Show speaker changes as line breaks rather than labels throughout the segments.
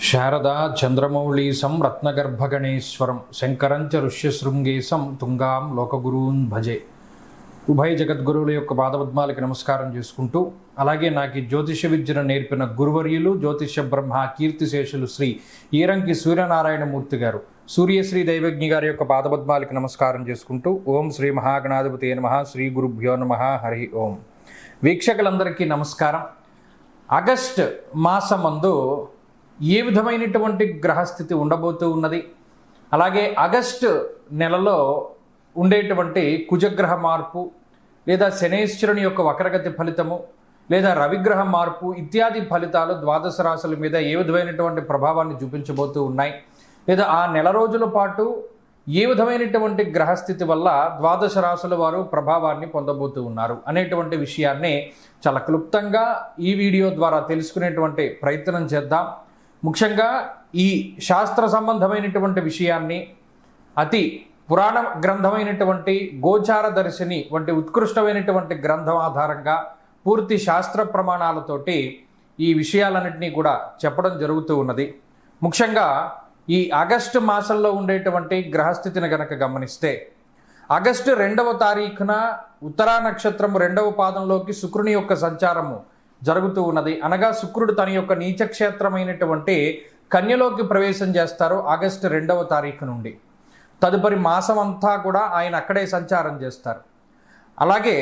శారదా చంద్రమౌళీసం రత్నగర్భగణేశ్వరం శంకరంచ ఋష్యశృంగేశం తుంగాం లోకగురూన్ భజే. ఉభయ జగద్గురువుల యొక్క పాదపద్మాలకి నమస్కారం చేసుకుంటూ, అలాగే నాకు జ్యోతిష విద్యను నేర్పిన గురువర్యులు జ్యోతిష బ్రహ్మ కీర్తిశేషులు శ్రీ ఈరంకి సూర్యనారాయణమూర్తి గారు, సూర్యశ్రీ దైవజ్ఞి గారి యొక్క పాదపద్మాలకి నమస్కారం చేసుకుంటూ, ఓం శ్రీ మహాగణాధిపతి నమః, శ్రీ గురుభ్యో నమః, హరి ఓం. వీక్షకులందరికీ నమస్కారం. ఆగస్ట్ మాసమందు ఏ విధమైనటువంటి గ్రహస్థితి ఉండబోతూ ఉన్నది, అలాగే ఆగస్టు నెలలో ఉండేటువంటి కుజగ్రహ మార్పు లేదా శనేశ్వరుని యొక్క వక్రగతి ఫలితము లేదా రవిగ్రహ మార్పు ఇత్యాది ఫలితాలు ద్వాదశ రాశుల మీద ఏ విధమైనటువంటి ప్రభావాన్ని చూపించబోతూ ఉన్నాయి, లేదా ఆ నెల రోజుల పాటు ఏ విధమైనటువంటి గ్రహస్థితి వల్ల ద్వాదశ రాశుల వారు ప్రభావాన్ని పొందబోతూ ఉన్నారు అనేటువంటి విషయాన్ని చాలా క్లుప్తంగా ఈ వీడియో ద్వారా తెలుసుకునేటువంటి ప్రయత్నం చేద్దాం. ముఖ్యంగా ఈ శాస్త్ర సంబంధమైనటువంటి విషయాన్ని అతి పురాణ గ్రంథమైనటువంటి గోచార దర్శిని వంటి ఉత్కృష్టమైనటువంటి గ్రంథం ఆధారంగా పూర్తి శాస్త్ర ప్రమాణాలతోటి ఈ విషయాలన్నింటినీ కూడా చెప్పడం జరుగుతూ ఉన్నది. ముఖ్యంగా ఈ ఆగస్టు మాసంలో ఉండేటువంటి గ్రహస్థితిని గనక గమనిస్తే, ఆగస్టు 2వ తారీఖున ఉత్తరా నక్షత్రం 2వ పాదంలోకి శుక్రుని యొక్క సంచారము జరుగుతూ ఉన్నది. అనగా శుక్రుడు తన యొక్క నీచక్షేత్రమైనటువంటి కన్యలోకి ప్రవేశం చేస్తారు ఆగస్టు 2వ తారీఖు నుండి. తదుపరి మాసం అంతా కూడా ఆయన అక్కడే సంచారం చేస్తారు. అలాగే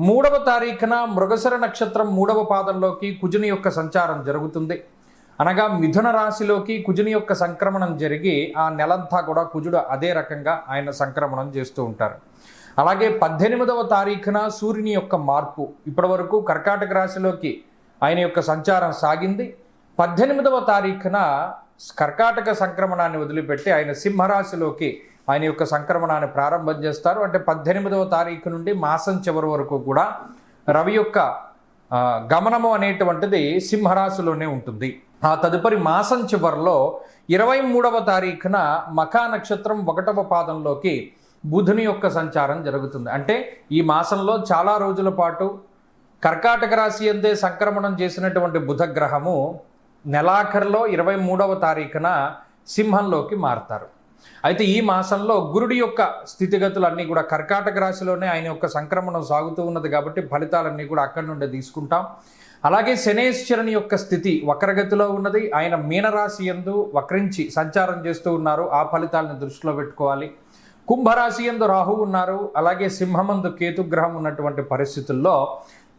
3వ తారీఖున మృగశిర నక్షత్రం 3వ పాదంలోకి కుజుని యొక్క సంచారం జరుగుతుంది. అనగా మిథున రాశిలోకి కుజుని యొక్క సంక్రమణం జరిగి ఆ నెలంతా కూడా కుజుడు అదే రకంగా ఆయన సంక్రమణం చేస్తూ ఉంటారు. అలాగే 18వ తారీఖున సూర్యుని యొక్క మార్పు, ఇప్పటి వరకు కర్కాటక రాశిలోకి ఆయన యొక్క సంచారం సాగింది. 18వ తారీఖున కర్కాటక సంక్రమణాన్ని వదిలిపెట్టి ఆయన సింహరాశిలోకి ఆయన యొక్క సంక్రమణాన్ని ప్రారంభం చేస్తారు. అంటే 18వ తారీఖు నుండి మాసం చివరి వరకు కూడా రవి యొక్క గమనము అనేటువంటిది సింహరాశిలోనే ఉంటుంది. ఆ తదుపరి మాసం చివరిలో 23వ తారీఖున మఖా నక్షత్రం 1వ పాదంలోకి బుధుని యొక్క సంచారం జరుగుతుంది. అంటే ఈ మాసంలో చాలా రోజుల పాటు కర్కాటక రాశి అందే సంక్రమణం చేసినటువంటి బుధ గ్రహము నెలాఖరులో 23వ తారీఖున సింహంలోకి మారతారు. అయితే ఈ మాసంలో గురుడి యొక్క స్థితిగతులన్నీ కూడా కర్కాటక రాశిలోనే ఆయన యొక్క సంక్రమణం సాగుతూ ఉన్నది కాబట్టి ఫలితాలన్నీ కూడా అక్కడి నుండి తీసుకుంటాం. అలాగే శనేశ్వరుని యొక్క స్థితి వక్రగతిలో ఉన్నది. ఆయన మీనరాశి యందు వక్రించి సంచారం చేస్తూ ఉన్నారు. ఆ ఫలితాలను దృష్టిలో పెట్టుకోవాలి. కుంభరాశి యందు రాహు ఉన్నారు. అలాగే సింహమందు కేతుగ్రహం ఉన్నటువంటి పరిస్థితుల్లో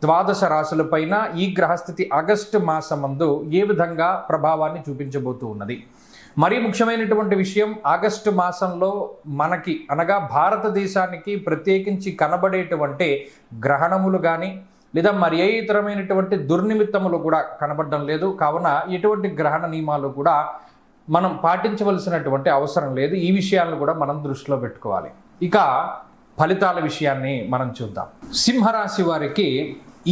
ద్వాదశ రాశులపైన ఈ గ్రహస్థితి ఆగస్టు మాసమందు ఏ విధంగా ప్రభావాన్ని చూపించబోతూ ఉన్నది. మరీ ముఖ్యమైనటువంటి విషయం, ఆగస్టు మాసంలో మనకి అనగా భారతదేశానికి ప్రత్యేకించి కనబడేటువంటి గ్రహణములు కానీ లేదా మరి ఏ ఇతరమైనటువంటి దుర్నిమిత్తములు కూడా కనబడడం లేదు. కావున ఎటువంటి గ్రహణ నియమాలు కూడా మనం పాటించవలసినటువంటి అవసరం లేదు. ఈ విషయాలను కూడా మనం దృష్టిలో పెట్టుకోవాలి. ఇక ఫలితాల విషయాన్ని మనం చూద్దాం. సింహరాశి వారికి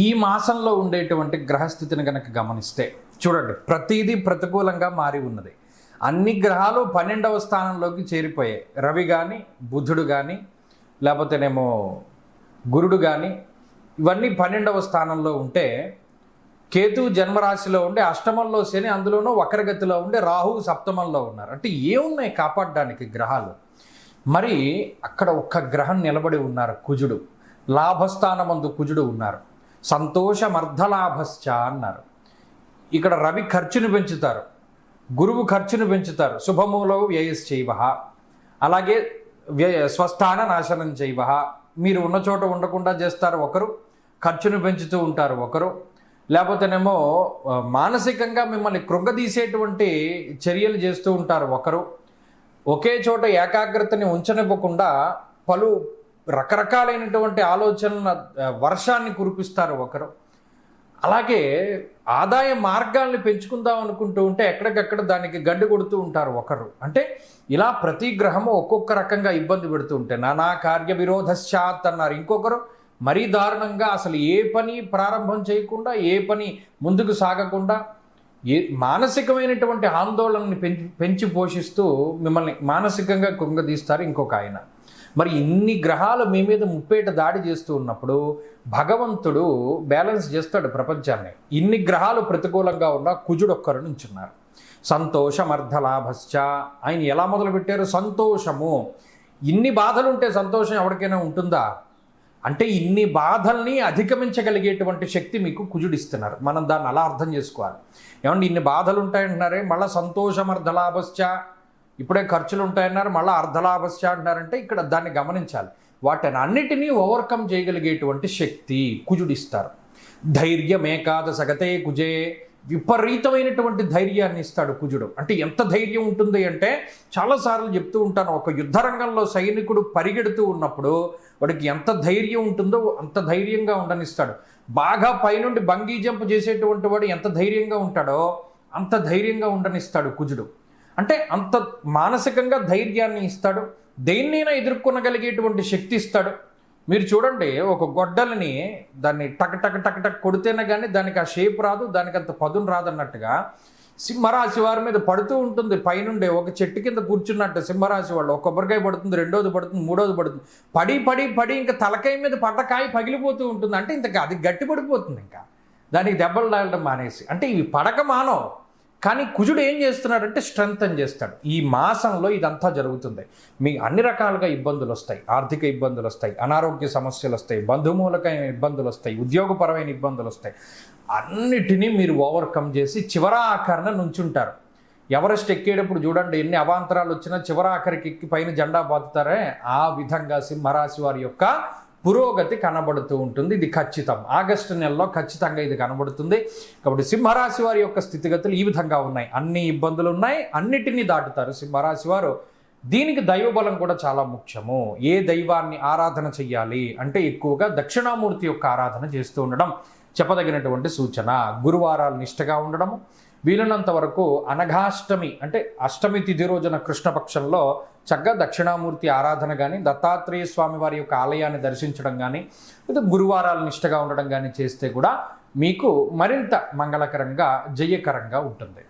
ఈ మాసంలో ఉండేటువంటి గ్రహస్థితిని కనుక గమనిస్తే చూడండి, ప్రతిదీ ప్రతికూలంగా మారి ఉన్నది. అన్ని గ్రహాలు 12వ స్థానంలోకి చేరిపోయాయి. రవి కానీ, బుధుడు కానీ, లేకపోతేనేమో గురుడు కానీ, ఇవన్నీ 12వ స్థానంలో ఉంటే, కేతు జన్మరాశిలో ఉండి అష్టమంలో శని, అందులోనూ వక్రగతిలో ఉండి రాహు సప్తమంలో ఉన్నారు. అంటే ఏమున్నాయి కాపాడడానికి గ్రహాలు? మరి అక్కడ ఒక్క గ్రహం నిలబడి ఉన్నారు, కుజుడు. లాభస్థానమందు కుజుడు ఉన్నారు. సంతోషమర్ధలాభశ్చ అన్నారు. ఇక్కడ రవి ఖర్చును పెంచుతారు, గురువు ఖర్చును పెంచుతారు. శుభమూలౌ వ్యయశ్చైవ, అలాగే స్వస్థాన నాశనం చైవ. మీరు ఉన్న చోట ఉండకుండా చేస్తారు ఒకరు, ఖర్చును పెంచుతూ ఉంటారు ఒకరు, లేకపోతేనేమో మానసికంగా మిమ్మల్ని కృంగదీసేటువంటి చర్యలు చేస్తూ ఉంటారు ఒకరు. ఒకే చోట ఏకాగ్రతని ఉంచనివ్వకుండా పలు రకరకాలైనటువంటి ఆలోచనల వర్షాన్ని కురిపిస్తారు ఒకరు. అలాగే ఆదాయ మార్గాల్ని పెంచుకుందాం అనుకుంటూ ఉంటే ఎక్కడికక్కడ దానికి గడ్డి కొడుతూ ఉంటారు ఒకరు. అంటే ఇలా ప్రతి గ్రహము ఒక్కొక్క రకంగా ఇబ్బంది పెడుతూ ఉంటే నానా కార్య విరోధశ్చాత్ అన్నారు. ఇంకొకరు మరీ దారుణంగా అసలు ఏ పని ప్రారంభం చేయకుండా, ఏ పని ముందుకు సాగకుండా మానసికమైనటువంటి ఆందోళనని పెంచి పోషిస్తూ మిమ్మల్ని మానసికంగా కృంగదీస్తారు ఇంకొక ఆయన. మరి ఇన్ని గ్రహాలు మీ మీద ముప్పేట దాడి చేస్తూ ఉన్నప్పుడు భగవంతుడు బ్యాలెన్స్ చేస్తాడు ప్రపంచాన్ని. ఇన్ని గ్రహాలు ప్రతికూలంగా ఉన్న కుజుడు ఒక్కరు నుంచున్నారు. సంతోషమర్ధలాభశ్చ. ఆయన ఎలా మొదలుపెట్టారు? సంతోషము. ఇన్ని బాధలుంటే సంతోషం ఎవరికైనా ఉంటుందా? అంటే ఇన్ని బాధల్ని అధిగమించగలిగేటువంటి శక్తి మీకు కుజుడిస్తున్నారు. మనం దాన్ని అలా అర్థం చేసుకోవాలి. ఏమంటే ఇన్ని బాధలు ఉంటాయంటున్నారే, మళ్ళీ సంతోషం అర్ధలాభశ్చ, ఇప్పుడే ఖర్చులు ఉంటాయన్నారు, మళ్ళీ అర్ధలాభశ్చ అంటున్నారంటే ఇక్కడ దాన్ని గమనించాలి. వాటిని అన్నిటినీ ఓవర్కమ్ చేయగలిగేటువంటి శక్తి కుజుడిస్తారు. ధైర్యం ఏకాదశగతే కుజే. విపరీతమైనటువంటి ధైర్యాన్ని ఇస్తాడు కుజుడు. అంటే ఎంత ధైర్యం ఉంటుంది అంటే, చాలాసార్లు చెప్తూ ఉంటాను, ఒక యుద్ధ రంగంలో సైనికుడు పరిగెడుతూ ఉన్నప్పుడు వాడికి ఎంత ధైర్యం ఉంటుందో అంత ధైర్యంగా ఉండనిస్తాడు. బాగా పైనుండి బంగీ జంప్ చేసేటువంటి వాడు ఎంత ధైర్యంగా ఉంటాడో అంత ధైర్యంగా ఉండనిస్తాడు కుజుడు. అంటే అంత మానసికంగా ధైర్యాన్ని ఇస్తాడు, దేన్నైనా ఎదుర్కొనగలిగేటువంటి శక్తి ఇస్తాడు. మీరు చూడండి, ఒక గొడ్డలిని దాన్ని టక్ టక్ టక్ టక్ కొడితేనే కానీ దానికి ఆ షేప్ రాదు, దానికి అంత పదును రాదన్నట్టుగా సింహరాశి వారి మీద పడుతూ ఉంటుంది. పైనుండే ఒక చెట్టు కింద కూర్చున్నట్టు సింహరాశి వాళ్ళు, ఒక కొబ్బరికాయ పడుతుంది, రెండోది పడుతుంది, మూడోది పడుతుంది, పడి పడి పడి ఇంకా తలకాయ మీద పడ్డకాయ పగిలిపోతూ ఉంటుంది. అంటే ఇంతగా అది గట్టి పడిపోతుంది, ఇంకా దానికి దెబ్బలు తగలడం మానేసి. అంటే ఇవి పడక మానవు. కానీ కుజుడు ఏం చేస్తున్నాడంటే స్ట్రెంగ్తన్ చేస్తాడు. ఈ మాసంలో ఇదంతా జరుగుతుంది. మీ అన్ని రకాలుగా ఇబ్బందులు వస్తాయి. ఆర్థిక ఇబ్బందులు వస్తాయి, అనారోగ్య సమస్యలు వస్తాయి, బంధుమూలకమైన ఇబ్బందులు వస్తాయి, ఉద్యోగపరమైన ఇబ్బందులు వస్తాయి. అన్నిటినీ మీరు ఓవర్కమ్ చేసి చివరాఖరణ నుంచుంటారు. ఎవరెస్ట్ ఎక్కేటప్పుడు చూడండి, ఎన్ని అవాంతరాలు వచ్చినా చివరాఖరికి ఎక్కి పైన జెండా బాతుతారే, ఆ విధంగా సింహరాశి వారి యొక్క పురోగతి కనబడుతూ ఉంటుంది. ఇది ఖచ్చితం. ఆగస్టు నెలలో ఖచ్చితంగా ఇది కనబడుతుంది. కాబట్టి సింహరాశి వారి యొక్క స్థితిగతులు ఈ విధంగా ఉన్నాయి. అన్ని ఇబ్బందులు ఉన్నాయి, అన్నిటినీ దాటుతారు సింహరాశి వారు. దీనికి దైవబలం కూడా చాలా ముఖ్యము. ఏ దైవాన్ని ఆరాధన చెయ్యాలి అంటే ఎక్కువగా దక్షిణామూర్తి యొక్క ఆరాధన చేస్తూ ఉండడం చెప్పదగినటువంటి సూచన. గురువారాలు నిష్టగా ఉండడము, వీలున్నంత వరకు అనఘాష్టమి అంటే అష్టమి తిథి రోజున కృష్ణపక్షంలో చక్కగా దక్షిణామూర్తి ఆరాధన కానీ, దత్తాత్రేయ స్వామి వారి యొక్క ఆలయాన్ని దర్శించడం కానీ, లేదా గురువారాలు నిష్టగా ఉండడం కానీ చేస్తే కూడా మీకు మరింత మంగళకరంగా, జయకరంగా ఉంటుంది.